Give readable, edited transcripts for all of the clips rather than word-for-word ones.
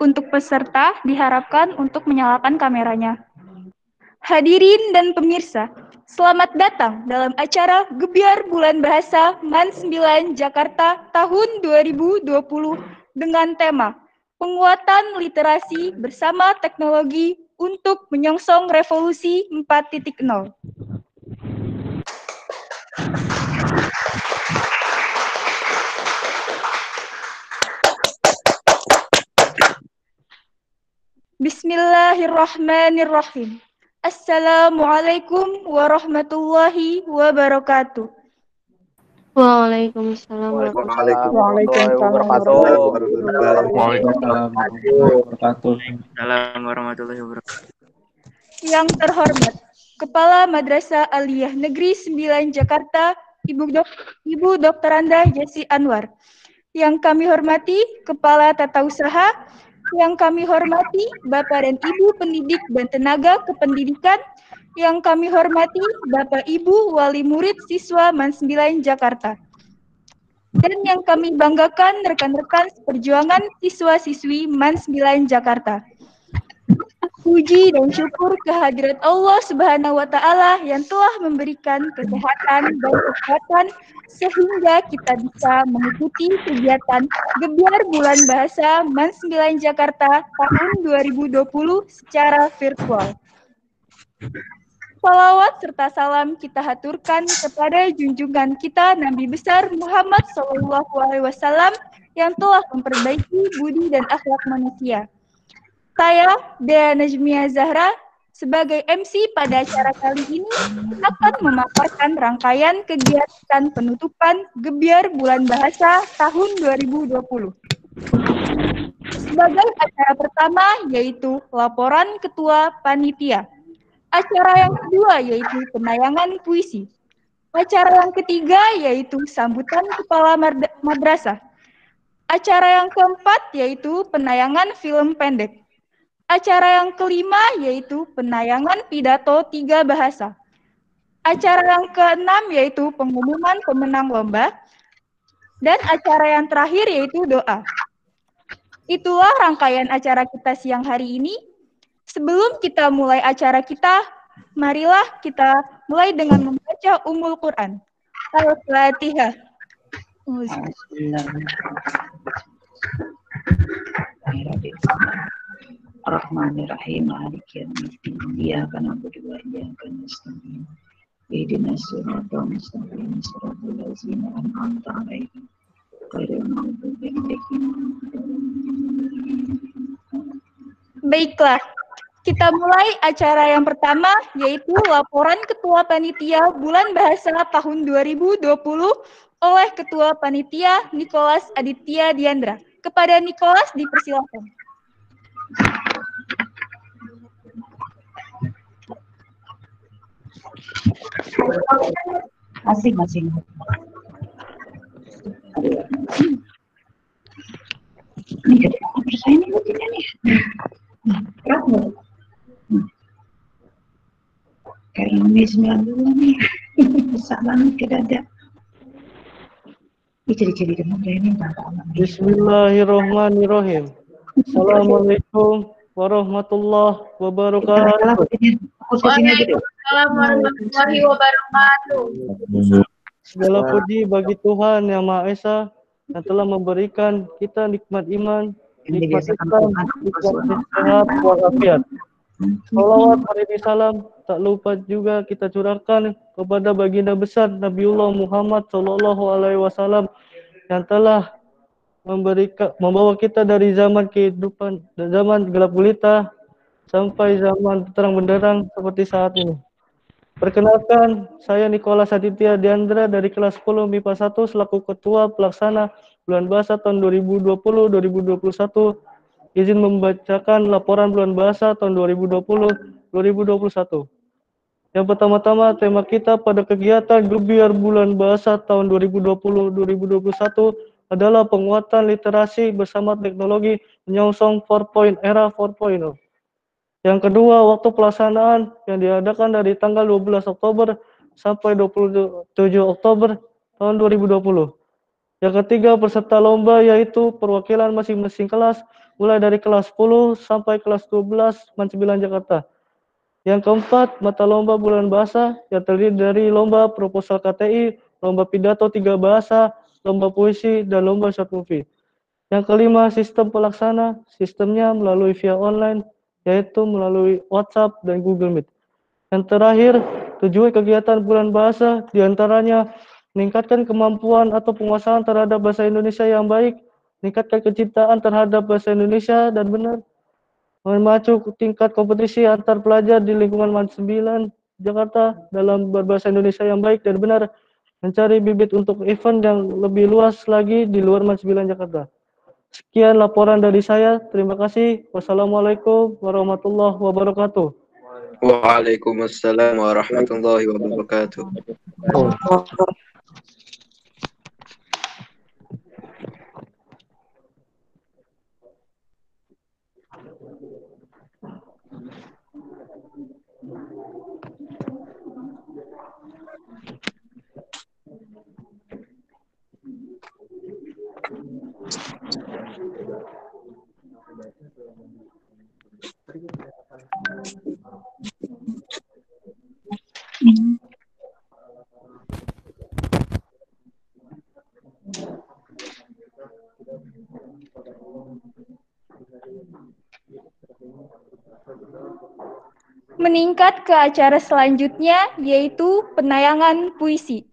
Untuk peserta diharapkan untuk menyalakan kameranya. Hadirin dan pemirsa, selamat datang dalam acara Gebyar Bulan Bahasa MAN 9 Jakarta tahun 2020 dengan tema Penguatan Literasi Bersama Teknologi untuk Menyongsong Revolusi 4.0. Bismillahirrahmanirrahim. Assalamualaikum warahmatullahi wabarakatuh. Waalaikumsalam warahmatullahi wabarakatuh. Waalaikumsalam warahmatullahi wabarakatuh. Yang terhormat Kepala Madrasah Aliyah Negeri 9 Jakarta, Ibu Dr. Anda Jesi Anwar. Yang kami hormati Kepala Tata Usaha, yang kami hormati Bapak dan Ibu pendidik dan tenaga kependidikan, yang kami hormati Bapak Ibu wali murid siswa MAN 9 Jakarta. Dan yang kami banggakan rekan-rekan seperjuangan siswa-siswi MAN 9 Jakarta. Puji dan syukur kehadirat Allah Subhanahu wa Ta'ala yang telah memberikan kesehatan dan kekuatan sehingga kita bisa mengikuti kegiatan Gebyar Bulan Bahasa MAN 9 Jakarta tahun 2020 secara virtual. Salawat serta salam kita haturkan kepada junjungan kita Nabi besar Muhammad SAW yang telah memperbaiki budi dan akhlak manusia. Saya, Dea Najmia Zahra, sebagai MC pada acara kali ini akan memaparkan rangkaian kegiatan penutupan Gebyar Bulan Bahasa tahun 2020. Sebagai acara pertama yaitu laporan Ketua Panitia. Acara yang kedua yaitu penayangan puisi. Acara yang ketiga yaitu sambutan Kepala Madrasah. Acara yang keempat yaitu penayangan film pendek. Acara yang kelima yaitu penayangan pidato 3 bahasa. Acara yang keenam yaitu pengumuman pemenang lomba. Dan acara yang terakhir yaitu doa. Itulah rangkaian acara kita siang hari ini. Sebelum kita mulai acara kita, marilah kita mulai dengan membaca Ummul Quran. Al-Fatihah. Ar-Rahmanir-Rahim, Maliki Yaumiddin, Iyyaka na'budu wa iyyaka nasta'in. Ihdinas siratal mustaqim, siratal ladzina an'amta 'alaihim, ghairil maghdubi 'alaihim. Baiklah, kita mulai acara yang pertama yaitu laporan Ketua Panitia Bulan Bahasa tahun 2020 oleh Ketua Panitia Nicholas Aditya Diandra. Kepada Nicholas dipersilakan. Masing-masing. Ini jadi nomor saya nih lucunya nih. Berapa? Kayak ini 92 nih. Besar banget ke dada. Ini ciri-ciri demam ini. Bismillahirrahmanirrahim. Assalamualaikum warahmatullahi wabarakatuh. Waalaikumsalam warahmatullahi wabarakatuh. Segala puji bagi Tuhan Yang Maha Esa yang telah memberikan kita nikmat iman, nikmat Islam, nikmat sehat walafiat. Salawat hari salam tak lupa juga kita curahkan kepada baginda besar Nabiullah Muhammad SAW yang telah membawa kita dari zaman kehidupan, zaman gelap gulita sampai zaman terang benderang seperti saat ini. Perkenalkan, saya Nicholas Aditya Diandra dari kelas 10 MIPA 1 selaku Ketua Pelaksana Bulan Bahasa tahun 2020-2021. Izin membacakan laporan Bulan Bahasa tahun 2020-2021. Yang pertama-tama, tema kita pada kegiatan Gebyar Bulan Bahasa tahun 2020-2021 adalah penguatan literasi bersama teknologi menyongsong era 4.0. Yang kedua, waktu pelaksanaan yang diadakan dari tanggal 12 Oktober sampai 27 Oktober tahun 2020. Yang ketiga, peserta lomba yaitu perwakilan masing-masing kelas, mulai dari kelas 10 sampai kelas 12 MAN 9 Jakarta. Yang keempat, mata lomba bulan bahasa yang terdiri dari lomba proposal KTI, lomba pidato 3 bahasa, lomba puisi, dan lomba short movie. Yang kelima, sistem pelaksana, sistemnya melalui via online, yaitu melalui WhatsApp dan Google Meet. Yang terakhir, tujuan kegiatan bulan bahasa diantaranya meningkatkan kemampuan atau penguasaan terhadap bahasa Indonesia yang baik, meningkatkan kecintaan terhadap bahasa Indonesia dan benar, memacu tingkat kompetisi antar pelajar di lingkungan MAN 9 Jakarta dalam berbahasa Indonesia yang baik dan benar, mencari bibit untuk event yang lebih luas lagi di luar MAN 9 Jakarta. Sekian laporan dari saya. Terima kasih. Wassalamualaikum warahmatullahi wabarakatuh. Waalaikumsalam warahmatullahi wabarakatuh. Meningkat ke acara selanjutnya, yaitu penayangan puisi.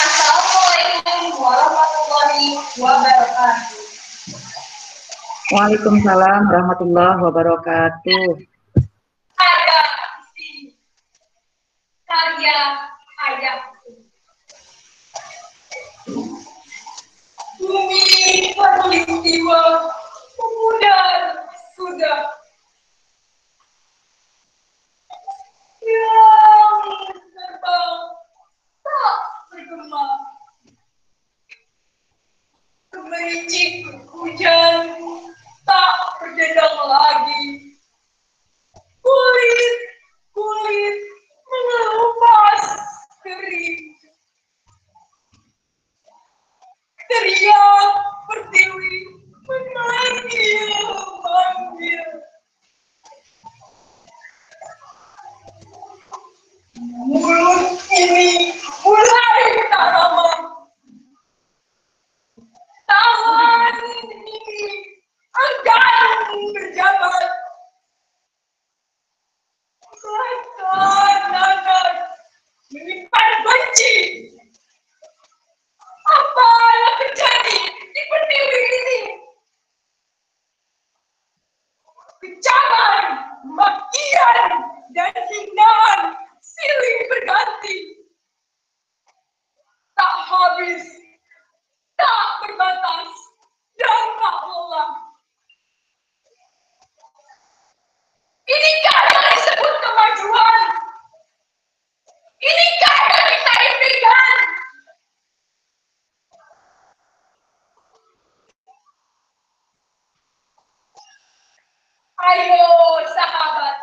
Assalamualaikum warahmatullahi wabarakatuh. Waalaikumsalam warahmatullahi wabarakatuh. Ada di karya ayahku. Bumi khatulistiwa memudar sudah. Yang terbang tak bergema. Gemericik hujan tak berdendang lagi. Kulit mengelupas kering. Teriak pertiwi memanggil. Mulut ini mulai tak aman. Tangan ini enggan berjabat. Kanan menyimpan benci. Apa yang terjadi di pertiwi ini? Kecaman, makian, dan hinaan silih berganti. Tak habis, tak berbatas, dan tak lelah. Inikah yang disebut kemajuan? Inikah yang kita impikan? Ayo sahabat,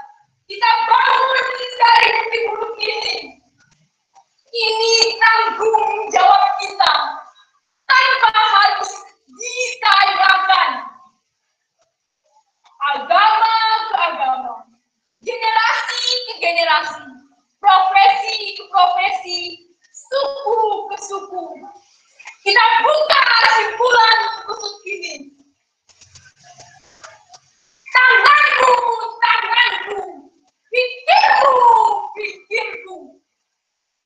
kita bangun dari bukti buruk ini. Ini tanggung jawab kita, tanpa harus ditayangkan. Agama ke agama, generasi ke generasi, profesi ke profesi, suku ke suku. Kita buka simpulan kusut ini. Tangan tanganku, pikirku,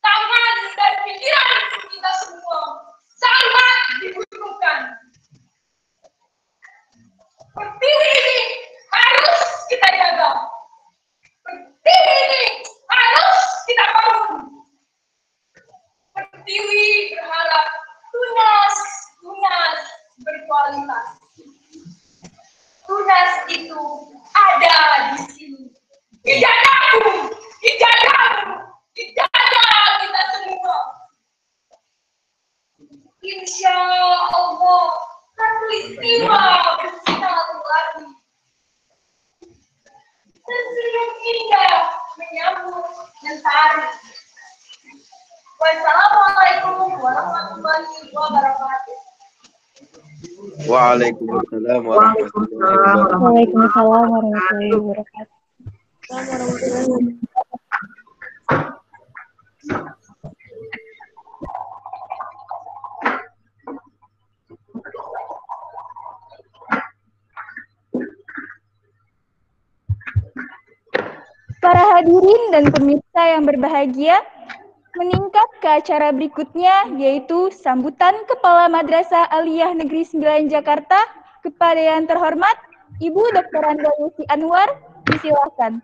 tangan dan pikiranku kita semua sangat dibutuhkan. Pertiwi ini harus kita jaga. Pertiwi ini harus kita bangun. Pertiwi berharap tunas berkualitas. Tunas itu ada di sini. Dijagaku, dijaga kita semua. Insya Allah, Katulistiwa bersinar lagi. Sesenyum indah menyambut mentari. Wassalamualaikum warahmatullahi wabarakatuh. Waalaikumsalam warahmatullahi wabarakatuh. Waalaikumsalam warahmatullahi wabarakatuh. Para hadirin dan pemirsa yang berbahagia, meningkat ke acara berikutnya, yaitu sambutan Kepala Madrasah Aliyah Negeri 9 Jakarta kepada yang terhormat Ibu Dr. Anda Yesi Anwar, disilakan.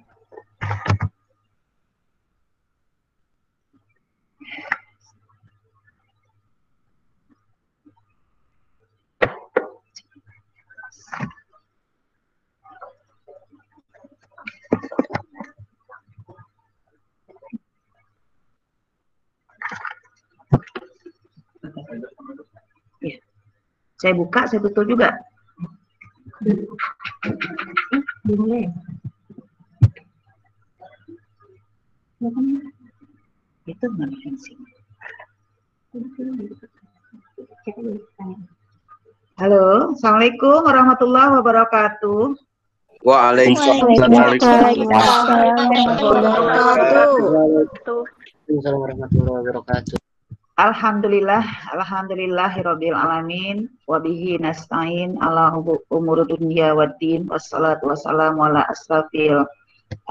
Ya. Saya buka, saya tutup juga. Boleh. Itu mana sih? Halo, assalamualaikum warahmatullahi wabarakatuh. Waalaikumsalam warahmatullahi wabarakatuh. Alhamdulillahirabbil alamin wa bihi nasta'in ala umuri dunya waddin wassalatu wassalamu ala asrafil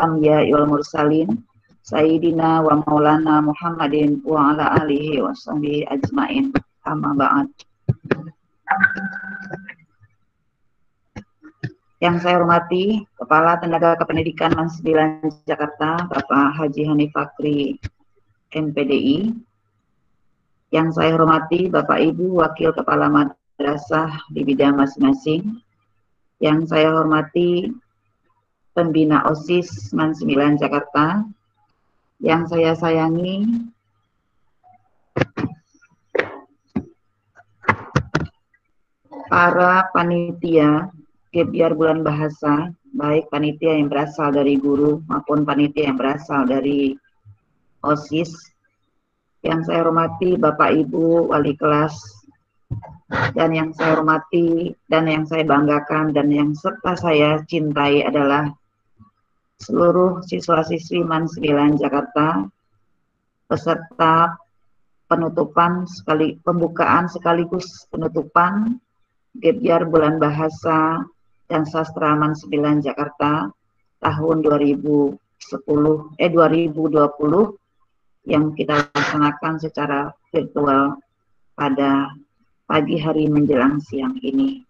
anbiya'i wal mursalin sayyidina wa maulana Muhammadin wa ala alihi wa sahbihi ajmain. Amma ba'd. Yang saya hormati Kepala Tenaga Kependidikan Man 9 Jakarta, Bapak Haji Hanif Fakri, MPDI. Yang saya hormati Bapak Ibu Wakil Kepala Madrasah di bidang masing-masing. Yang saya hormati Pembina OSIS Man 9 Jakarta. Yang saya sayangi para panitia Gebyar Bulan Bahasa, baik panitia yang berasal dari guru maupun panitia yang berasal dari OSIS. Yang saya hormati Bapak Ibu Wali kelas, dan yang saya hormati dan yang saya banggakan dan yang serta saya cintai adalah seluruh siswa-siswi Man 9 Jakarta, peserta pembukaan sekaligus penutupan Gebyar Bulan Bahasa dan Sastra Man 9 Jakarta tahun 2020 yang kita laksanakan secara virtual pada pagi hari menjelang siang ini.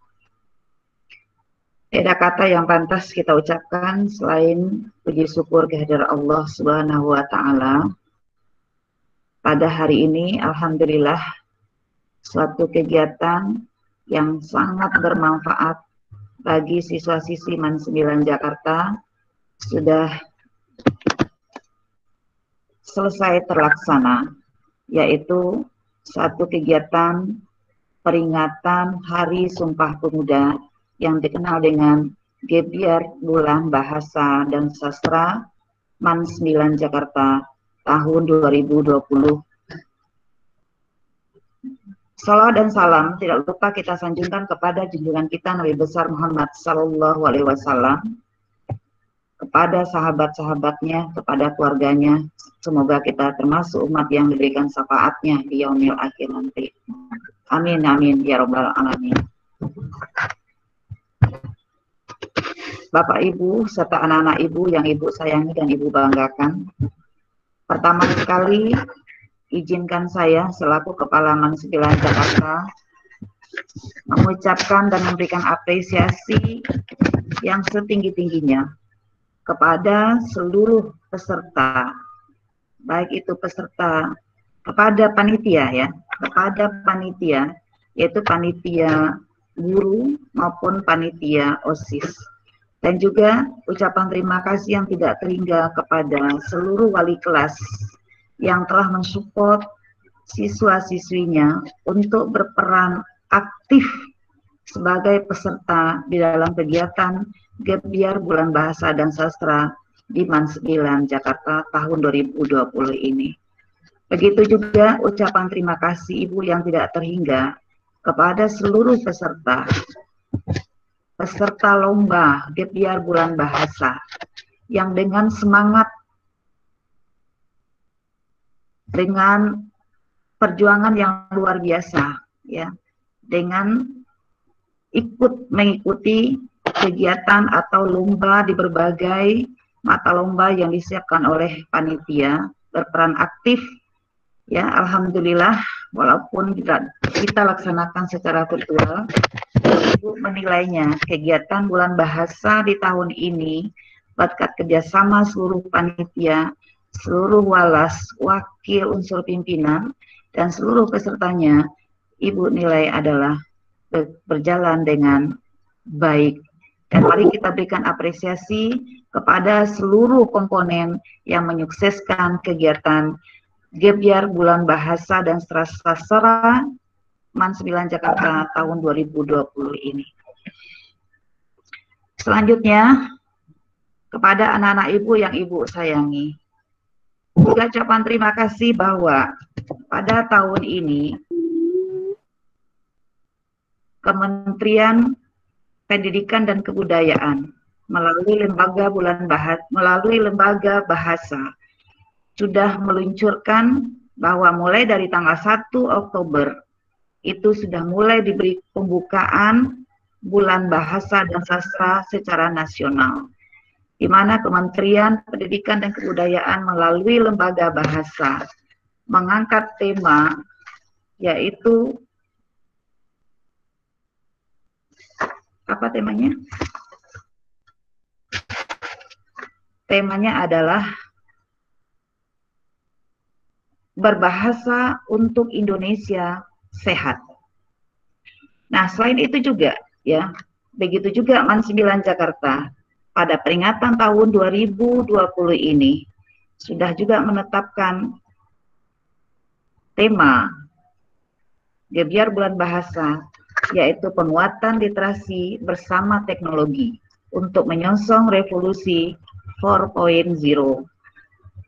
Ada kata yang pantas kita ucapkan selain puji syukur kehadirat Allah Subhanahu wa Ta'ala. Pada hari ini, alhamdulillah, suatu kegiatan yang sangat bermanfaat bagi siswa-siswi Man 9 Jakarta sudah selesai terlaksana, yaitu satu kegiatan peringatan Hari Sumpah Pemuda yang dikenal dengan Gebyar Bulan Bahasa dan Sastra Man 9 Jakarta tahun 2020. Salawat dan salam tidak lupa kita sanjungkan kepada junjungan kita Nabi besar Muhammad Sallallahu Alaihi Wasallam, kepada sahabat-sahabatnya, kepada keluarganya. Semoga kita termasuk umat yang diberikan syafaatnya di yaumil akhir nanti. Amin amin ya rabbal alamin. Bapak Ibu serta anak-anak Ibu yang Ibu sayangi dan Ibu banggakan. Pertama sekali, izinkan saya selaku Kepala MAN 9 Jakarta mengucapkan dan memberikan apresiasi yang setinggi-tingginya kepada seluruh peserta, baik itu peserta kepada panitia ya, kepada panitia, yaitu panitia guru maupun panitia OSIS. Dan juga ucapan terima kasih yang tidak terhingga kepada seluruh wali kelas yang telah mensupport siswa-siswinya untuk berperan aktif sebagai peserta di dalam kegiatan Gap Year Bulan Bahasa dan Sastra di MAN 9 Jakarta tahun 2020 ini. Begitu juga ucapan terima kasih Ibu yang tidak terhingga kepada seluruh peserta lomba Gap Year Bulan Bahasa yang dengan semangat, dengan perjuangan yang luar biasa ya, dengan ikut mengikuti kegiatan atau lomba di berbagai mata lomba yang disiapkan oleh panitia, berperan aktif ya. Alhamdulillah, walaupun kita laksanakan secara virtual, Ibu menilainya kegiatan Bulan Bahasa di tahun ini berkat kerjasama seluruh panitia, seluruh walas, wakil unsur pimpinan, dan seluruh pesertanya, Ibu nilai adalah berjalan dengan baik. Dan mari kita berikan apresiasi kepada seluruh komponen yang menyukseskan kegiatan Gap Year Bulan Bahasa dan Sastra MAN 9 Jakarta tahun 2020 ini. Selanjutnya, kepada anak-anak Ibu yang Ibu sayangi, juga ucapan terima kasih bahwa pada tahun ini Kementerian Pendidikan dan Kebudayaan melalui lembaga bahasa sudah meluncurkan bahwa mulai dari tanggal 1 Oktober itu sudah mulai diberi pembukaan Bulan Bahasa dan Sastra secara nasional, di mana Kementerian Pendidikan dan Kebudayaan melalui lembaga bahasa mengangkat tema, yaitu apa temanya? Temanya adalah berbahasa untuk Indonesia sehat. Nah, selain itu juga ya, begitu juga MAN 9 Jakarta pada peringatan tahun 2020 ini sudah juga menetapkan tema Gap Year Bulan Bahasa, yaitu penguatan literasi bersama teknologi untuk menyongsong revolusi 4.0.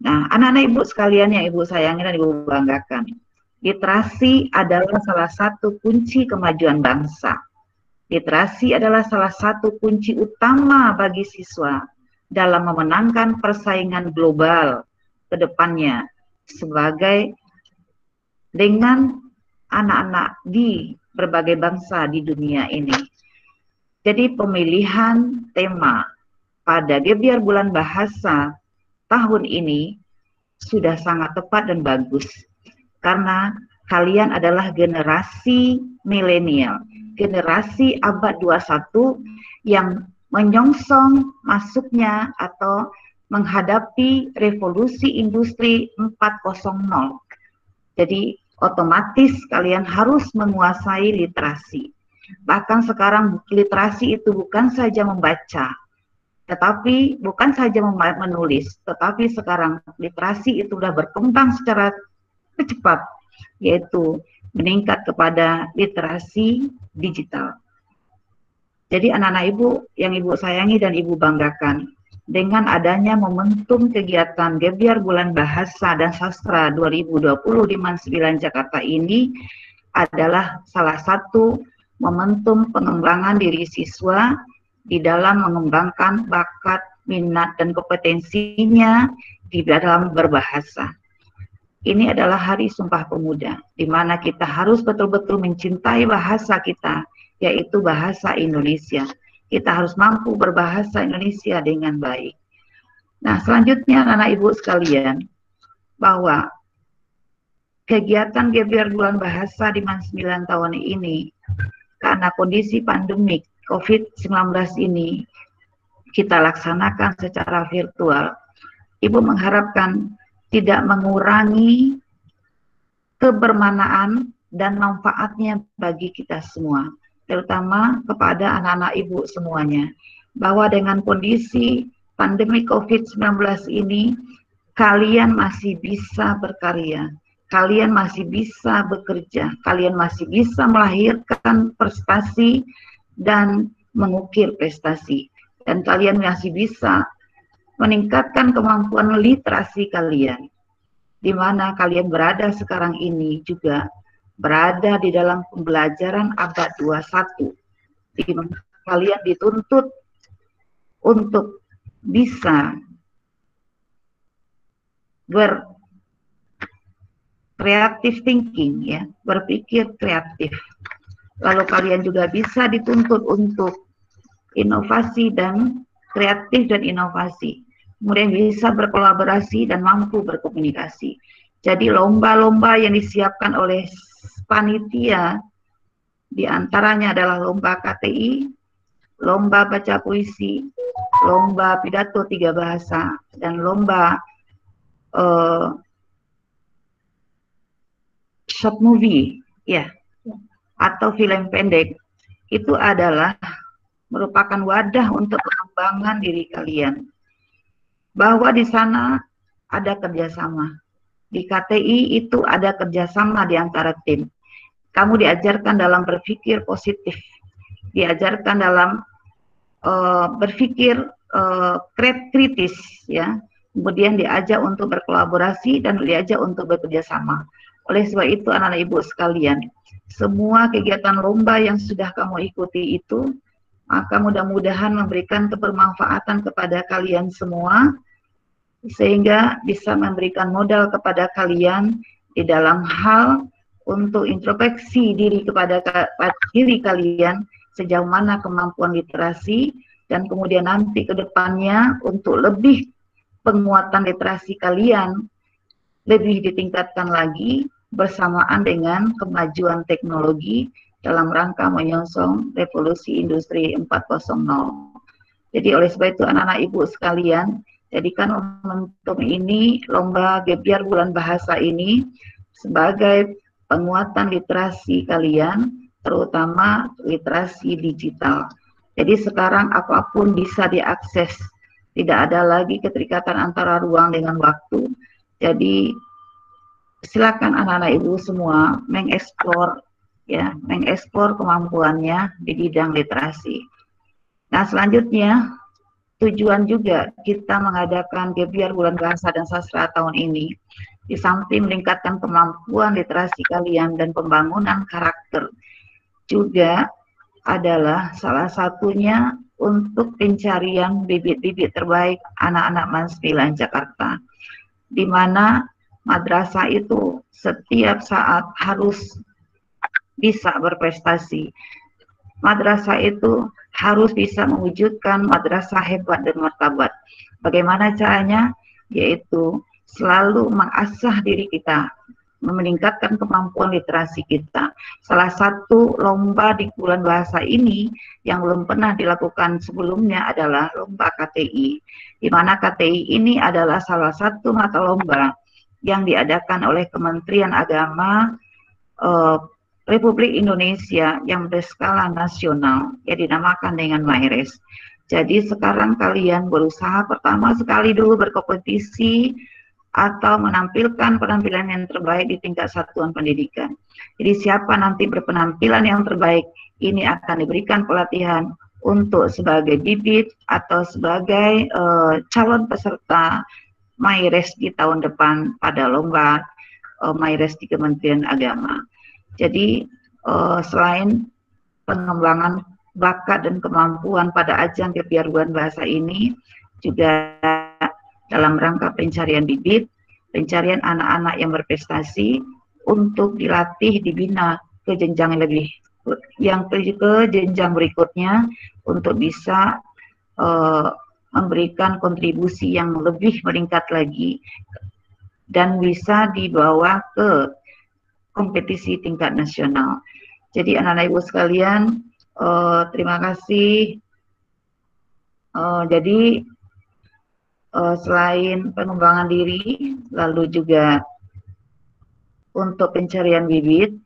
Nah, anak-anak Ibu sekalian yang Ibu sayangi dan Ibu banggakan, literasi adalah salah satu kunci kemajuan bangsa. Literasi adalah salah satu kunci utama bagi siswa dalam memenangkan persaingan global ke depannya sebagai dengan anak-anak di berbagai bangsa di dunia ini. Jadi pemilihan tema pada Gap Year Bulan Bahasa tahun ini sudah sangat tepat dan bagus, karena kalian adalah generasi milenial, generasi abad 21 yang menyongsong masuknya atau menghadapi revolusi industri 4.0. Jadi otomatis kalian harus menguasai literasi. Bahkan sekarang literasi itu bukan saja membaca, tetapi bukan saja menulis, tetapi sekarang literasi itu sudah berkembang secara cepat, yaitu meningkat kepada literasi digital. Jadi anak-anak Ibu yang Ibu sayangi dan Ibu banggakan, dengan adanya momentum kegiatan Gap Year Bulan Bahasa dan Sastra 2020 di MAN 9 Jakarta ini adalah salah satu momentum pengembangan diri siswa di dalam mengembangkan bakat, minat, dan kompetensinya di dalam berbahasa. Ini adalah Hari Sumpah Pemuda, di mana kita harus betul-betul mencintai bahasa kita, yaitu bahasa Indonesia. kita harus mampu berbahasa Indonesia dengan baik. Nah, selanjutnya anak-anak ibu sekalian, bahwa kegiatan Gebiar Bulan Bahasa di masa 9 tahun ini, karena kondisi pandemik COVID-19 ini, kita laksanakan secara virtual. Ibu mengharapkan tidak mengurangi kebermanaan dan manfaatnya bagi kita semua, terutama kepada anak-anak ibu semuanya, bahwa dengan kondisi pandemi COVID-19 ini, kalian masih bisa berkarya, kalian masih bisa bekerja, kalian masih bisa melahirkan prestasi dan mengukir prestasi, dan kalian masih bisa meningkatkan kemampuan literasi kalian, di mana kalian berada sekarang ini juga berada di dalam pembelajaran abad 21, di mana kalian dituntut untuk bisa berkreatif thinking, ya, berpikir kreatif. Lalu kalian juga bisa dituntut untuk inovasi dan kreatif dan inovasi. Kemudian bisa berkolaborasi dan mampu berkomunikasi. Jadi lomba-lomba yang disiapkan oleh panitia diantaranya adalah lomba KTI, lomba baca puisi, lomba pidato 3 bahasa, dan lomba short movie, ya, atau film pendek. Itu adalah merupakan wadah untuk pengembangan diri kalian. Bahwa di sana ada kerjasama. Di KTI itu ada kerjasama di antara tim. Kamu diajarkan dalam berpikir positif, diajarkan dalam berpikir kritis, ya. Kemudian diajak untuk berkolaborasi dan diajak untuk bekerja sama. Oleh sebab itu anak-anak ibu sekalian, semua kegiatan lomba yang sudah kamu ikuti itu, maka mudah-mudahan memberikan kebermanfaatan kepada kalian semua, sehingga bisa memberikan modal kepada kalian di dalam hal untuk introspeksi diri kepada diri kalian, sejauh mana kemampuan literasi, dan kemudian nanti ke depannya untuk lebih penguatan literasi kalian lebih ditingkatkan lagi bersamaan dengan kemajuan teknologi dalam rangka menyongsong revolusi industri 4.0. Jadi oleh sebab itu anak-anak ibu sekalian, jadikan momentum ini, lomba Gebiar Bulan Bahasa ini, sebagai penguatan literasi kalian, terutama literasi digital. Jadi sekarang apapun bisa diakses, tidak ada lagi keterikatan antara ruang dengan waktu. Jadi silakan anak-anak ibu semua mengeksplor, ya, mengeksplor kemampuannya di bidang literasi. Nah, selanjutnya tujuan juga kita mengadakan Gebiar Bulan Bahasa dan Sastra tahun ini, di samping meningkatkan kemampuan literasi kalian dan pembangunan karakter, juga adalah salah satunya untuk pencarian bibit-bibit terbaik anak-anak MAN 9 Jakarta, di mana madrasah itu setiap saat harus bisa berprestasi. Madrasah itu harus bisa mewujudkan madrasah hebat dan martabat. Bagaimana caranya? Yaitu selalu mengasah diri kita, meningkatkan kemampuan literasi kita. Salah satu lomba di bulan bahasa ini yang belum pernah dilakukan sebelumnya adalah lomba KTI, di mana KTI ini adalah salah satu mata lomba yang diadakan oleh Kementerian Agama Republik Indonesia yang berskala nasional, yang dinamakan dengan MAIRES. Jadi sekarang kalian berusaha pertama sekali dulu berkompetisi atau menampilkan penampilan yang terbaik di tingkat satuan pendidikan. Jadi siapa nanti berpenampilan yang terbaik, ini akan diberikan pelatihan untuk sebagai bibit atau sebagai calon peserta MAIRES di tahun depan pada lomba MAIRES di Kementerian Agama. Jadi selain pengembangan bakat dan kemampuan pada ajang Gebiar Bulan Bahasa ini, juga dalam rangka pencarian bibit, pencarian anak-anak yang berprestasi untuk dilatih, dibina ke jenjang yang lebih yang ke jenjang berikutnya untuk bisa memberikan kontribusi yang lebih meningkat lagi dan bisa dibawa ke kompetisi tingkat nasional. Jadi anak-anak ibu sekalian, terima kasih. Jadi selain pengembangan diri, lalu juga untuk pencarian bibit,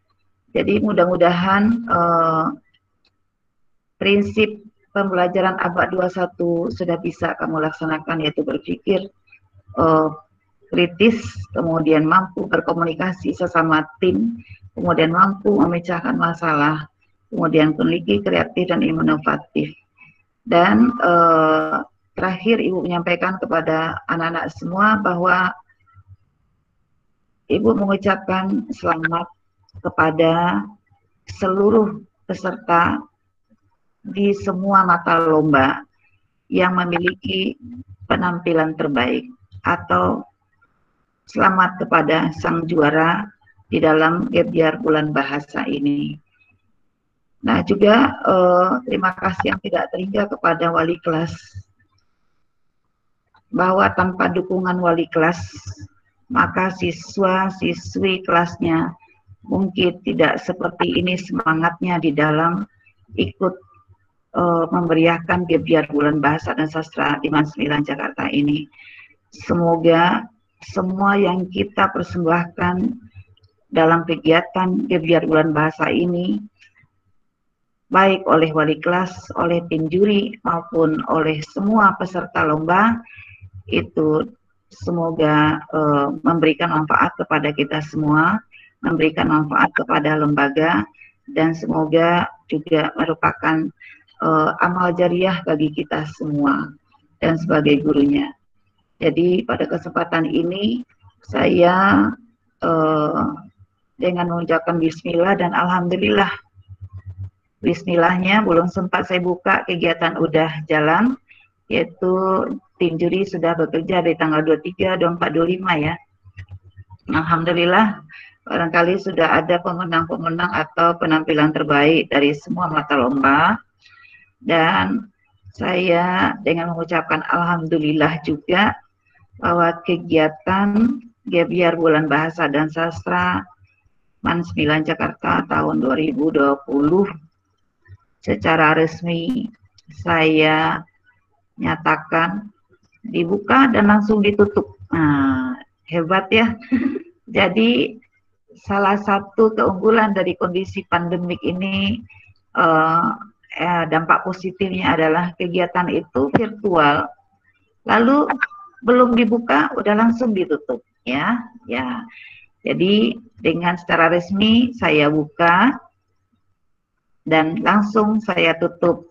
jadi mudah-mudahan prinsip pembelajaran abad 21 sudah bisa kamu laksanakan, yaitu berpikir kritis, kemudian mampu berkomunikasi sesama tim, kemudian mampu memecahkan masalah, kemudian peneliti, kreatif, dan inovatif. Dan terakhir Ibu menyampaikan kepada anak-anak semua bahwa Ibu mengucapkan selamat kepada seluruh peserta di semua mata lomba yang memiliki penampilan terbaik, atau selamat kepada sang juara di dalam Gap Year Bulan Bahasa ini. Nah, juga terima kasih yang tidak terhingga kepada wali kelas, bahwa tanpa dukungan wali kelas, maka siswa-siswi kelasnya mungkin tidak seperti ini semangatnya di dalam ikut memberiakan Gap Year Bulan Bahasa dan Sastra di MAN 9 Jakarta ini. Semoga semua yang kita persembahkan dalam kegiatan Gap Year Bulan Bahasa ini, baik oleh wali kelas, oleh tim juri, maupun oleh semua peserta lomba, itu semoga memberikan manfaat kepada kita semua, memberikan manfaat kepada lembaga, dan semoga juga merupakan amal jariah bagi kita semua dan sebagai gurunya. Jadi pada kesempatan ini saya dengan mengucapkan bismillah dan alhamdulillah, bismillahnya belum sempat saya buka, kegiatan udah jalan, yaitu tim juri sudah bekerja dari tanggal 23, 24, 25 ya. Alhamdulillah, barangkali sudah ada pemenang-pemenang atau penampilan terbaik dari semua mata lomba. Dan saya dengan mengucapkan alhamdulillah juga bahwa kegiatan Gap Year Bulan Bahasa dan Sastra MAN 9 Jakarta tahun 2020 secara resmi saya nyatakan dibuka dan langsung ditutup. Nah, hebat ya. Jadi salah satu keunggulan dari kondisi pandemik ini, dampak positifnya adalah kegiatan itu virtual, lalu belum dibuka udah langsung ditutup ya. Jadi dengan secara resmi saya buka dan langsung saya tutup.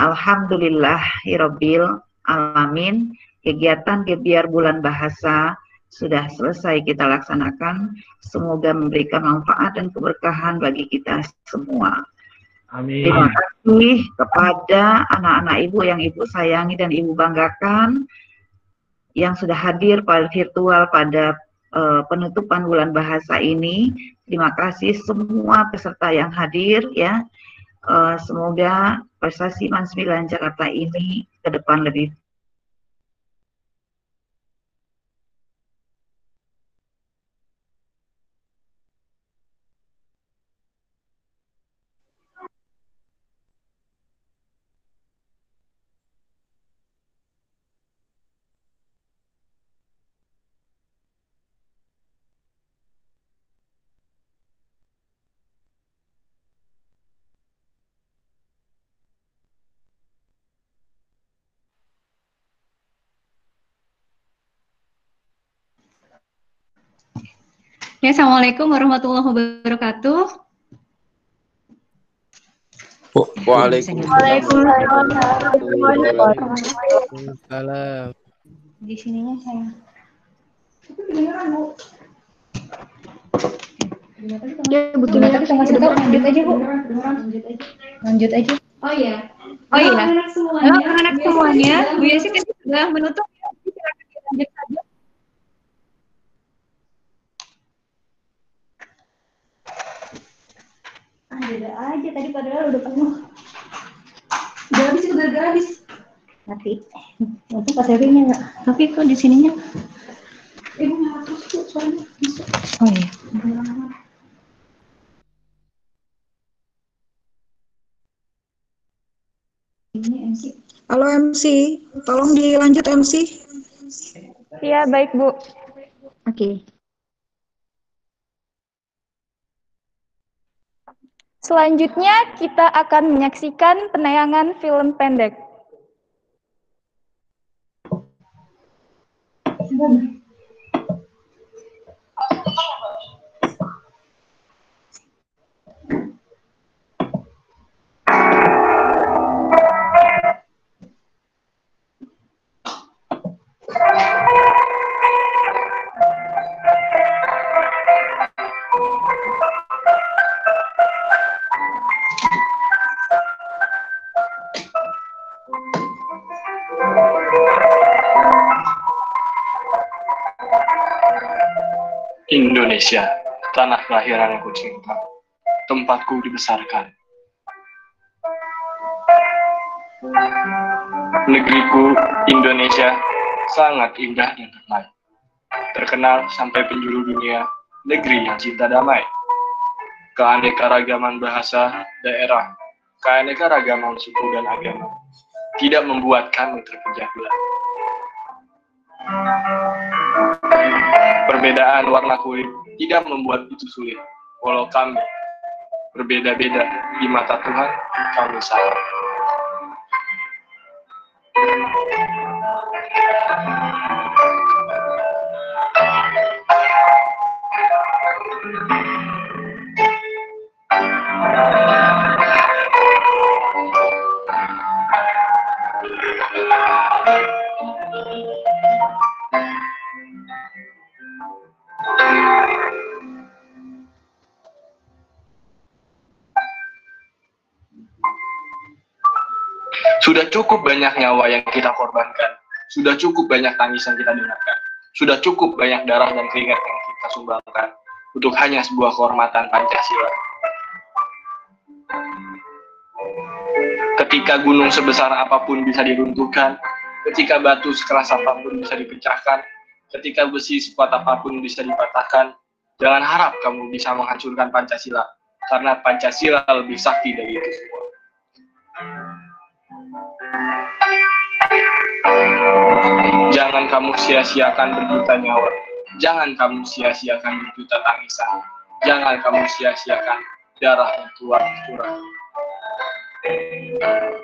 Alhamdulillahirabbil alamin, kegiatan Gap Year Bulan Bahasa sudah selesai kita laksanakan. Semoga memberikan manfaat dan keberkahan bagi kita semua. Amin. Terima kasih kepada anak-anak ibu yang ibu sayangi dan ibu banggakan, yang sudah hadir pada virtual pada penutupan bulan bahasa ini. Terima kasih semua peserta yang hadir ya. Semoga prestasi MAN 9 Jakarta ini ke depan lebih Ya, Assalamualaikum warahmatullahi wabarakatuh. Waalaikumsalam. Di sininya saya. Ya, butuh tapi tengah sebentar, lanjut aja Bu. Lanjut aja. Oh iya. Halo anak-anak semuanya. Bu Yesi tadi sudah menutup. Silakan lanjut saja. Beda aja tadi padahal udah penuh. Udah habis itu gara-gara habis. Mati. Untung pas savingnya nggak. Tapi kok di sininya. Ibu nyala terus tuh soalnya. Oh iya. Ini MC. Halo MC, tolong dilanjut MC. Iya, baik Bu. Oke. Selanjutnya kita akan menyaksikan penayangan film pendek. Indonesia, tanah kelahiran aku cinta, tempatku dibesarkan. Negeriku, Indonesia, sangat indah dan damai. Terkenal sampai penjuru dunia, negeri yang cinta damai. Keanekaragaman bahasa, daerah, keanekaragaman suku dan agama, tidak membuat kami terpecah belah. Perbedaan warna kulit tidak membuat itu sulit, walau kami berbeda-beda di mata Tuhan, kami sama. Sudah cukup banyak nyawa yang kita korbankan. Sudah cukup banyak tangisan kita dengarkan. Sudah cukup banyak darah dan keringat yang kita sumbangkan untuk hanya sebuah kehormatan Pancasila. Ketika gunung sebesar apapun bisa diruntuhkan, ketika batu sekeras apapun bisa dipecahkan, ketika besi sekuat apapun bisa dipatahkan, jangan harap kamu bisa menghancurkan Pancasila, karena Pancasila lebih sakti dari itu semua. Jangan kamu sia-siakan berjuta nyawa. Jangan kamu sia-siakan berjuta tangisan. Jangan kamu sia-siakan darah yang curah.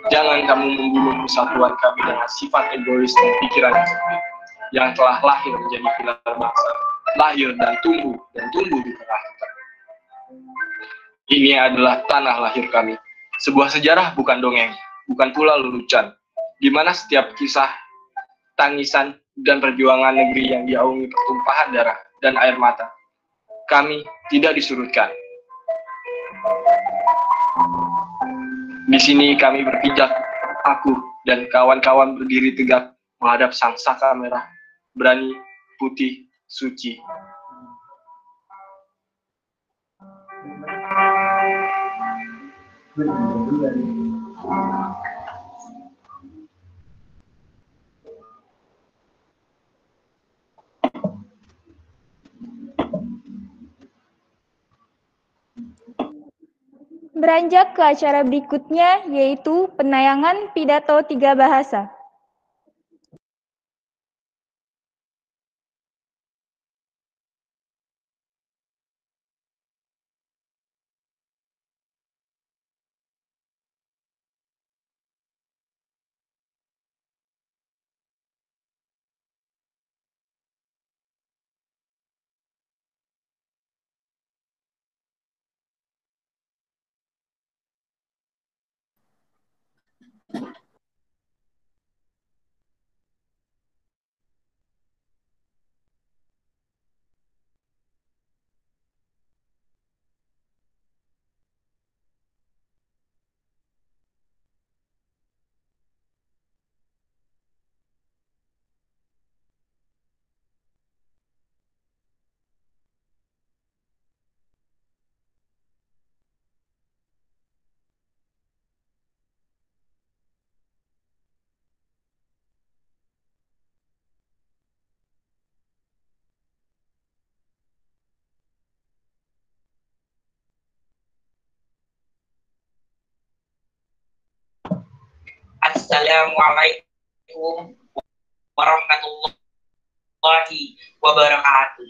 Jangan kamu membunuh persatuan kami dengan sifat egois dan pikiran yang sempit, yang telah lahir menjadi pilar bangsa, lahir dan tumbuh di tengah kita. Ini adalah tanah lahir kami. Sebuah sejarah bukan dongeng, bukan pula lelucon, di mana setiap kisah, tangisan, dan perjuangan negeri yang diaungi pertumpahan darah dan air mata, kami tidak disurutkan. Di sini kami berpijak, aku dan kawan-kawan berdiri tegak menghadap sang saka merah, berani, putih, suci. Beranjak ke acara berikutnya, yaitu penayangan pidato 3 bahasa. Assalamualaikum warahmatullahi wabarakatuh.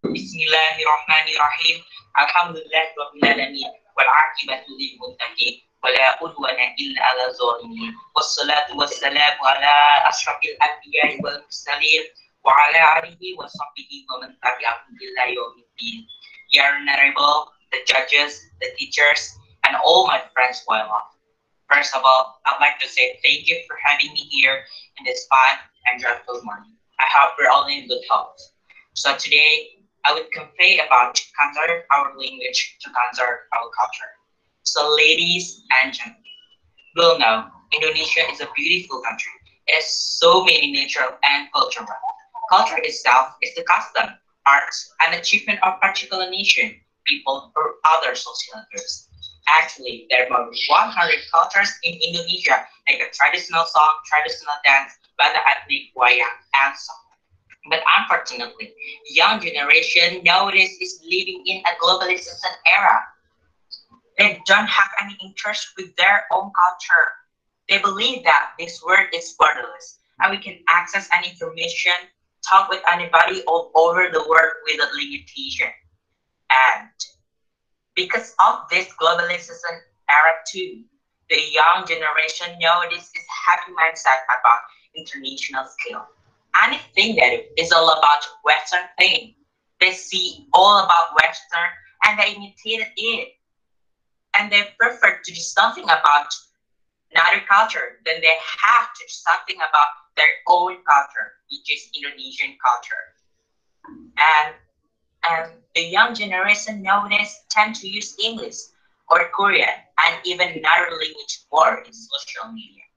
Bismillahirrahmanirrahim. Alhamdulillahirrahmanirrahim. Wal'aqibatu lil muttaqin. Wala udwana illa 'alal zalimin. Wassalatu wassalamu ala asyrafil anbiya'i wal mursalin wa ala alihi wa sahbihi wa man tabi'ahum ila yaumiddin. Dear Honorable, the judges, the teachers, and all my friends who I love. First of all, I'd like to say thank you for having me here in this fun and joyful morning. I hope we're all in good health. So today, I would convey about to conserve our language, to conserve our culture. So ladies and gentlemen, we'll know Indonesia is a beautiful country. It has so many natural and cultural. Culture itself is the custom, arts, and achievement of particular nation, people, or other social groups. Actually, there are about 100 cultures in Indonesia, like a traditional song, traditional dance, Bata ethnic, wayang, and so on. But unfortunately, young generation nowadays is living in a globalization era. They don't have any interest with their own culture. They believe that this world is borderless and we can access any information, talk with anybody all over the world without limitation. And because of this globalization era too, the young generation nowadays is happy mindset about international scale. Anything that is all about Western thing, they see all about Western and they imitated it. And they prefer to do something about another culture than they have to do something about their own culture, which is Indonesian culture. And the young generation nowadays tend to use English or Korean and even another language more in social media.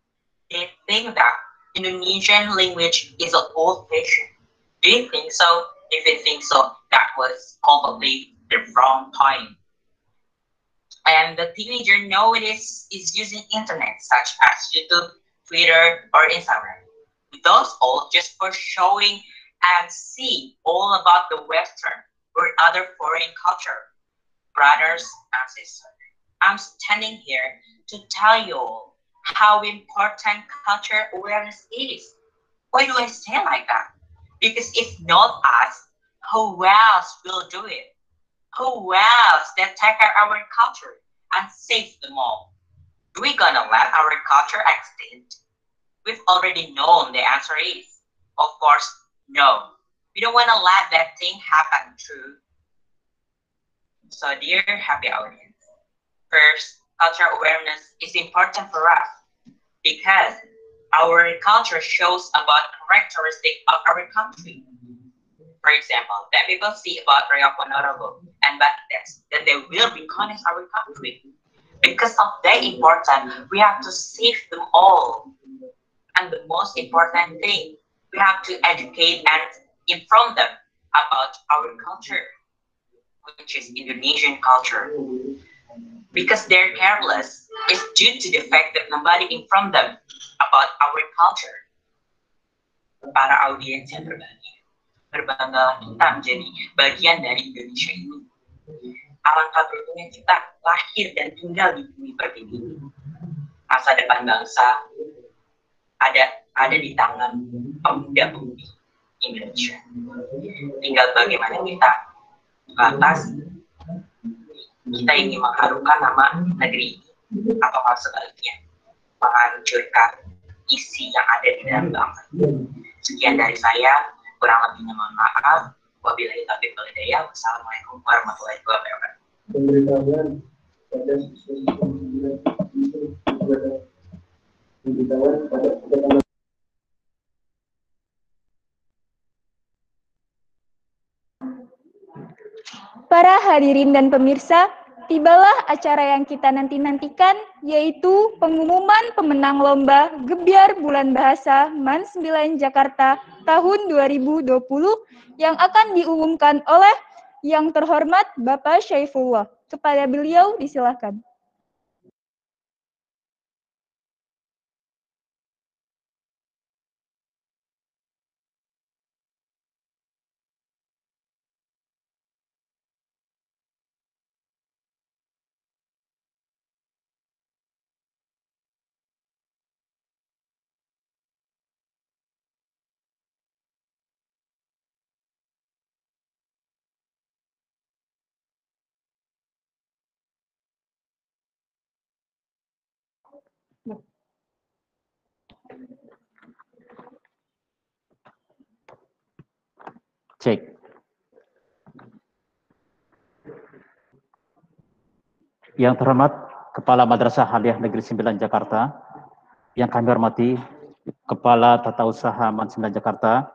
They think that Indonesian language is an old fashioned. Do you think so? If you think so, that was probably the wrong point. And the teenager nowadays is using internet such as YouTube, Twitter, or Instagram. Those all just for showing and see all about the Western or other foreign culture. Brothers and sisters, I'm standing here to tell you all how important culture awareness is. Why do I say like that? Because if not us, who else will do it? Who else that take care of our culture and save them all? Are we gonna let our culture extinct? We've already known the answer is, of course, no. We don't want to let that thing happen true. So dear happy audience, first, cultural awareness is important for us because our culture shows about characteristics of our country. For example, that people see about Raya Ponorogo and batik dance, then they will recognize our country. Because of that important, we have to save them all. And the most important thing, we have to educate and inform them about our culture, which is Indonesian culture. Because they're careless, it's due to the fact that nobody informed them about our culture. Para audiens yang berbanggalah kita menjadi bagian dari Indonesia ini. Alangkah beruntungnya kita lahir dan tinggal di bumi pertiwi ini. Masa depan bangsa ada di tangan pemuda-pemudi Indonesia. Tinggal bagaimana kita lantas kita ingin mengharumkan nama negeri ini atau hal sebaliknya menghancurkan isi yang ada di dalam bangsa. Sekian dari saya, kurang lebihnya mohon maaf. Wabillahi taufiq wal hidayah. Wassalamualaikum warahmatullahi wabarakatuh. Para hadirin dan pemirsa, tibalah acara yang kita nanti-nantikan, yaitu pengumuman pemenang lomba Gebyar Bulan Bahasa MAN 9 Jakarta tahun 2020 yang akan diumumkan oleh yang terhormat Bapak Syaifullah. Kepada beliau disilakan. Cek. Yang terhormat Kepala Madrasah Aliyah Negeri 9 Jakarta, yang kami hormati Kepala Tata Usaha Man 9 Jakarta,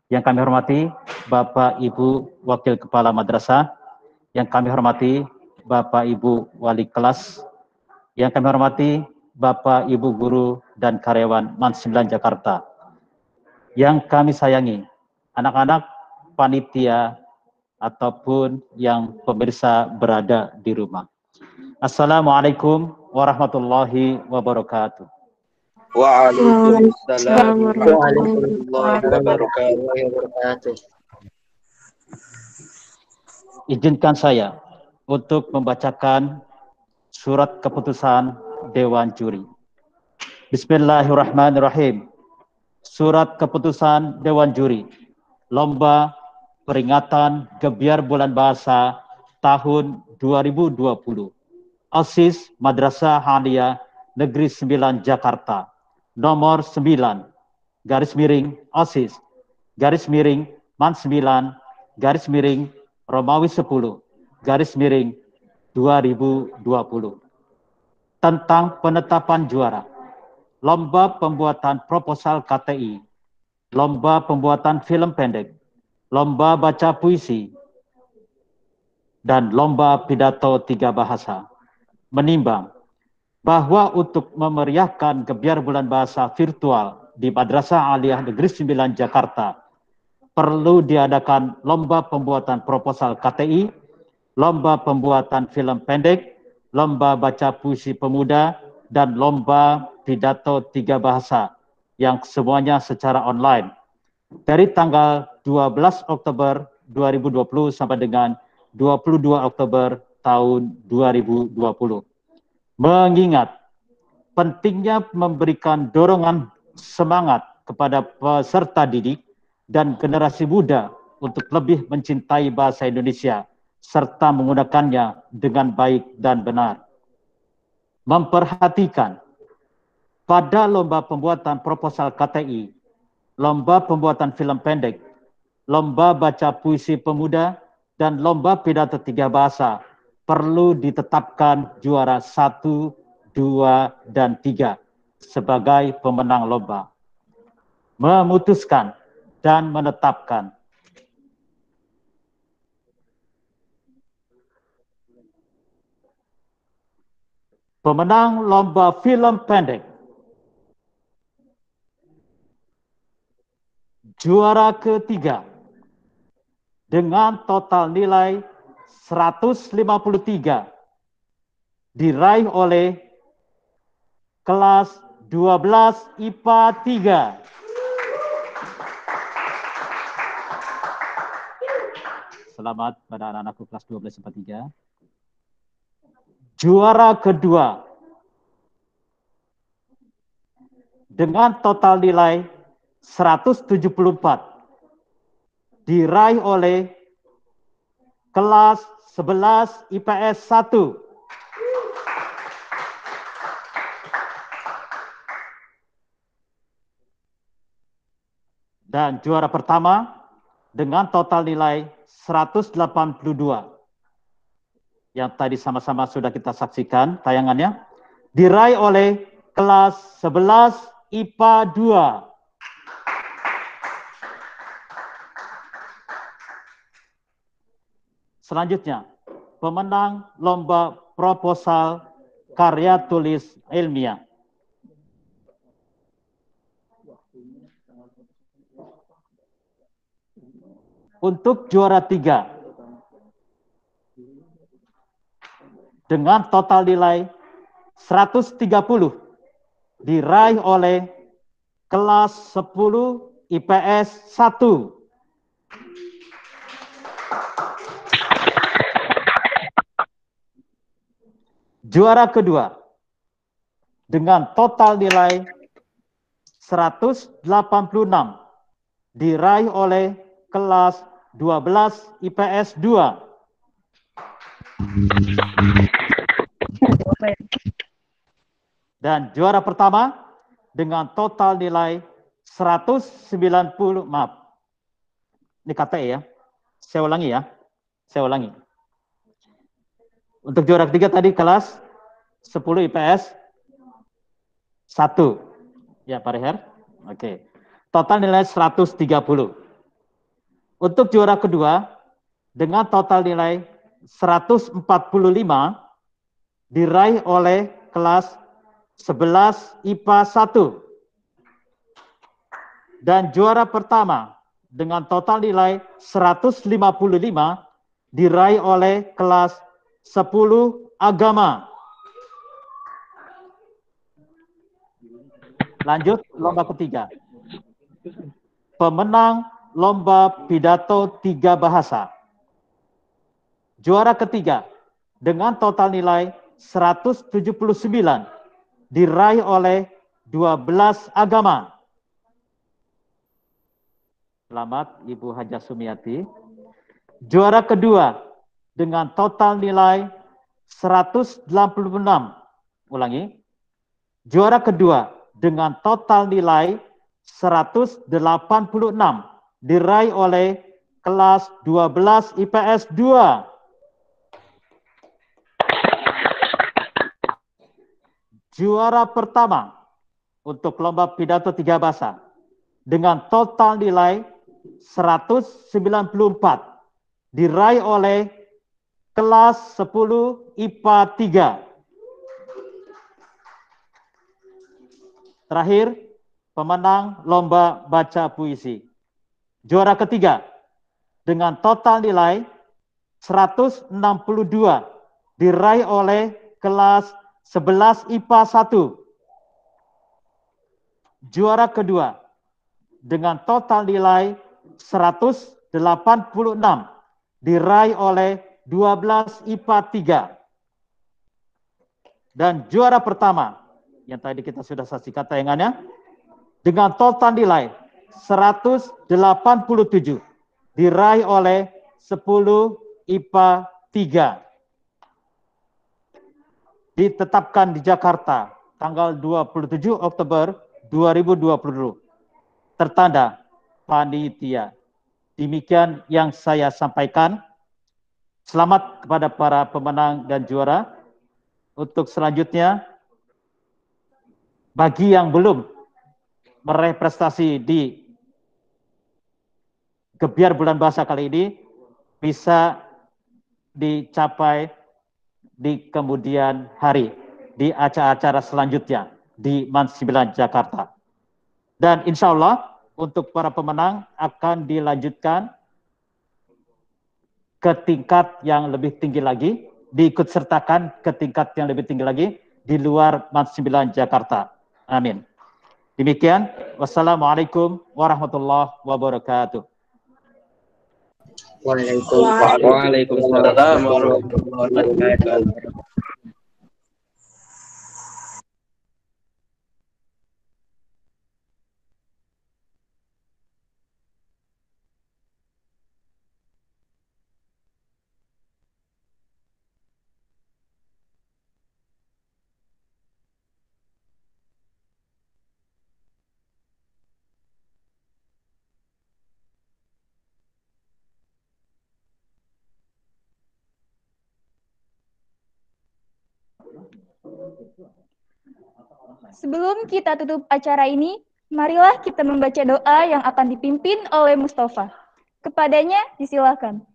yang kami hormati Bapak Ibu Wakil Kepala Madrasah, yang kami hormati Bapak Ibu Wali Kelas, yang kami hormati Bapak Ibu Guru dan karyawan Man 9 Jakarta, yang kami sayangi anak-anak panitia ataupun yang pemirsa berada di rumah. Assalamualaikum warahmatullahi wabarakatuh. Waalaikumsalam warahmatullahi wabarakatuh. Izinkan saya untuk membacakan surat keputusan Dewan Juri. Bismillahirrahmanirrahim. Surat keputusan Dewan Juri Lomba Peringatan Gebiar Bulan Bahasa tahun 2020. OSIS Madrasah Aliyah Negeri 9 Jakarta. Nomor 9, garis miring OSIS, garis miring Man 9, garis miring Romawi 10, garis miring 2020. Tentang penetapan juara. Lomba pembuatan proposal KTI, lomba pembuatan film pendek, lomba baca puisi, dan lomba pidato 3 bahasa. Menimbang bahwa untuk memeriahkan Gebiar Bulan Bahasa virtual di Madrasah Aliyah Negeri 9 Jakarta, perlu diadakan lomba pembuatan proposal KTI, lomba pembuatan film pendek, lomba baca puisi pemuda, dan lomba pidato 3 bahasa yang semuanya secara online dari tanggal 12 Oktober 2020 sampai dengan 22 Oktober tahun 2020. Mengingat pentingnya memberikan dorongan semangat kepada peserta didik dan generasi muda untuk lebih mencintai bahasa Indonesia serta menggunakannya dengan baik dan benar. Memperhatikan pada lomba pembuatan proposal KTI, lomba pembuatan film pendek, lomba baca puisi pemuda, dan lomba pidato 3 bahasa perlu ditetapkan juara 1, 2, dan 3 sebagai pemenang lomba. Memutuskan dan menetapkan pemenang lomba film pendek. Juara ketiga dengan total nilai 153 diraih oleh kelas 12 IPA 3. Selamat pada anak-anakku kelas 12 IPA 3. Juara kedua dengan total nilai 174 diraih oleh kelas 11 IPS 1. Dan juara pertama dengan total nilai 182 yang tadi sama-sama sudah kita saksikan tayangannya, diraih oleh kelas 11 IPA 2. Selanjutnya, pemenang lomba proposal karya tulis ilmiah. Untuk juara 3 dengan total nilai 130 diraih oleh kelas 10 IPS 1. Juara kedua dengan total nilai 186 diraih oleh kelas 12 IPS 2. Dan juara pertama dengan total nilai 190, maaf. Ini KTE ya. Saya ulangi ya. Saya ulangi. Untuk juara ketiga tadi kelas 10 IPS 1. Ya, Pak Reher. Oke. Total nilai 130. Untuk juara kedua dengan total nilai 145 diraih oleh kelas 11 IPA 1. Dan juara pertama dengan total nilai 155 diraih oleh kelas 10 Agama. Lanjut lomba ketiga. Pemenang lomba pidato 3 bahasa. Juara ketiga dengan total nilai 179 diraih oleh 12 Agama. Selamat Ibu Hajah Sumiati. Juara kedua dengan total nilai 186. Ulangi. Juara kedua dengan total nilai 186 diraih oleh kelas 12 IPS 2. Juara pertama untuk lomba pidato 3 bahasa dengan total nilai 194 diraih oleh kelas 10 IPA 3. Terakhir, pemenang lomba baca puisi. Juara ketiga dengan total nilai 162 diraih oleh kelas 11 IPA 1. Juara kedua dengan total nilai 186 diraih oleh 12 IPA 3. Dan juara pertama yang tadi kita sudah saksikan tayangannya dengan total nilai 187 diraih oleh 10 IPA 3. Ditetapkan di Jakarta tanggal 27 Oktober 2020. Tertanda panitia. Demikian yang saya sampaikan. Selamat kepada para pemenang dan juara. Untuk selanjutnya, bagi yang belum meraih prestasi di Gebiar Bulan Bahasa kali ini, bisa dicapai di kemudian hari, di acara-acara selanjutnya di MAN 9 Jakarta. Dan insya Allah untuk para pemenang akan dilanjutkan ke tingkat yang lebih tinggi lagi, diikut sertakan ke tingkat yang lebih tinggi lagi di luar MAN 9 Jakarta. Amin. Demikian, wassalamualaikum warahmatullahi wabarakatuh. Waalaikumsalam warahmatullahi wabarakatuh. Sebelum kita tutup acara ini, marilah kita membaca doa yang akan dipimpin oleh Mustafa. Kepadanya disilakan.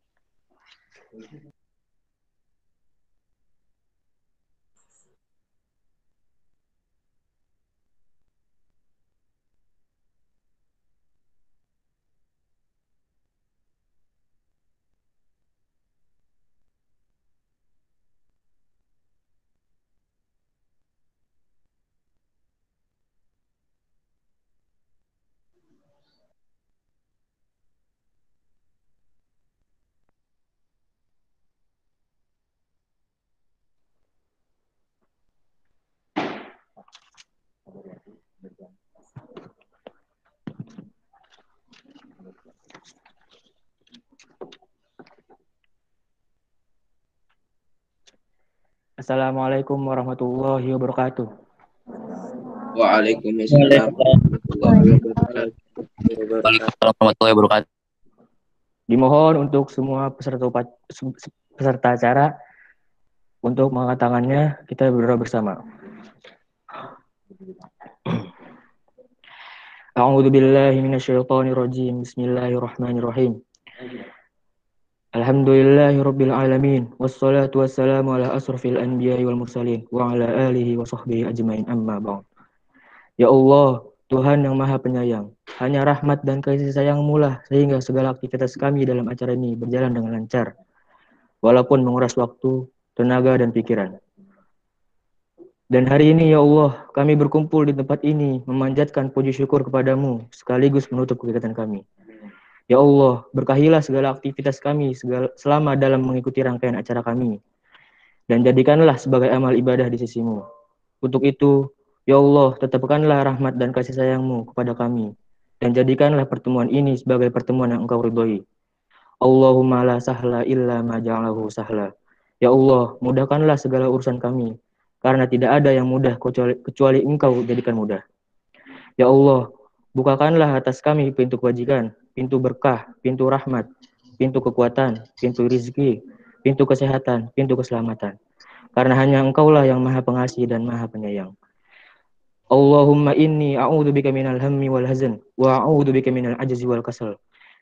Assalamualaikum warahmatullahi wabarakatuh. Waalaikumsalam warahmatullahi wabarakatuh. Dimohon untuk semua peserta acara untuk mengangkat tangannya, kita berdoa bersama. A'udzu billahi minasyaitonir rajim. Bismillahirrahmanirrahim. Alhamdulillahirabbil alamin wassalatu wassalamu ala asrofil anbiya'i wal mursalin wa ala alihi wa sahbihi ajmain amma ba'd. Ya Allah, Tuhan yang Maha Penyayang, hanya rahmat dan kasih sayang-Mu lah sehingga segala aktivitas kami dalam acara ini berjalan dengan lancar, walaupun menguras waktu, tenaga, dan pikiran. Dan hari ini, ya Allah, kami berkumpul di tempat ini memanjatkan puji syukur kepadamu sekaligus menutup kegiatan kami. Ya Allah, berkahilah segala aktivitas kami selama dalam mengikuti rangkaian acara kami, dan jadikanlah sebagai amal ibadah di sisi-Mu. Untuk itu, ya Allah, tetapkanlah rahmat dan kasih sayang-Mu kepada kami, dan jadikanlah pertemuan ini sebagai pertemuan yang Engkau ridhoi. Allahumma la sahla illa ma ja'alahu sahla. Ya Allah, mudahkanlah segala urusan kami, karena tidak ada yang mudah kecuali Engkau jadikan mudah. Ya Allah, bukakanlah atas kami pintu kebajikan, pintu berkah, pintu rahmat, pintu kekuatan, pintu rizki, pintu kesehatan, pintu keselamatan. Karena hanya Engkaulah yang Maha Pengasih dan Maha Penyayang. Allahumma inni a'udzubika minal hammi wal hazan wa a'udzubika minal ajzi wal kasal.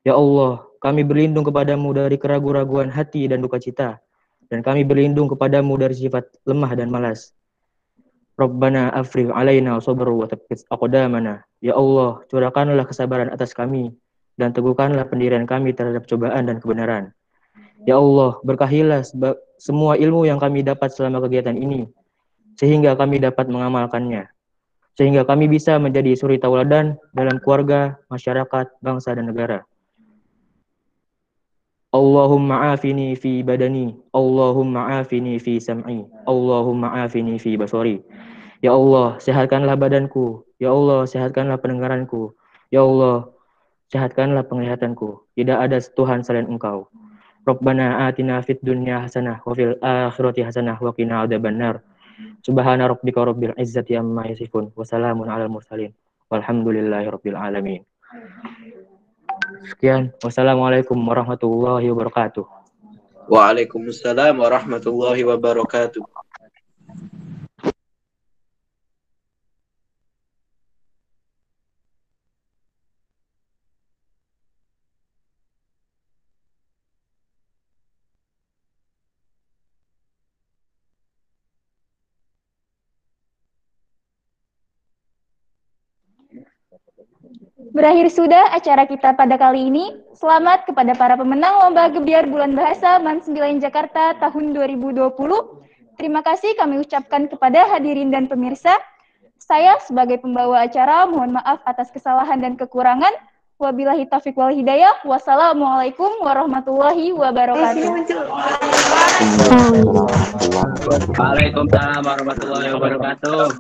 Ya Allah, kami berlindung kepadamu dari keraguan-raguan hati dan duka cita, dan kami berlindung kepadamu dari sifat lemah dan malas. Rabbana afrigh alaina sabra wa thabbit aqdamana. Ya Allah, curahkanlah kesabaran atas kami dan teguhkanlah pendirian kami terhadap cobaan dan kebenaran. Ya Allah, berkahilah semua ilmu yang kami dapat selama kegiatan ini, sehingga kami dapat mengamalkannya, sehingga kami bisa menjadi suri tauladan dalam keluarga, masyarakat, bangsa, dan negara. Allahumma afini fi badani, Allahumma afini fi sam'i, Allahumma afini fi basari. Ya Allah, sehatkanlah badanku. Ya Allah, sehatkanlah pendengaranku. Ya Allah, sehatkanlah penglihatanku. Tidak ada Tuhan selain Engkau. Rabbana atina fid dunya hasanah wa fil akhirati hasanah wa qina adzabannar. Subhana rabbika rabbil izzati amma yasifun wa salamun alal mursalin walhamdulillahi rabbil alamin. Sekian, wassalamualaikum warahmatullahi wabarakatuh. Waalaikumsalam warahmatullahi wabarakatuh. Berakhir sudah acara kita pada kali ini. Selamat kepada para pemenang Lomba Gebiar Bulan Bahasa MAN 9 Jakarta tahun 2020. Terima kasih kami ucapkan kepada hadirin dan pemirsa. Saya sebagai pembawa acara mohon maaf atas kesalahan dan kekurangan. Wabillahi taufiq wal hidayah. Wassalamualaikum warahmatullahi wabarakatuh. Waalaikumsalam warahmatullahi wabarakatuh.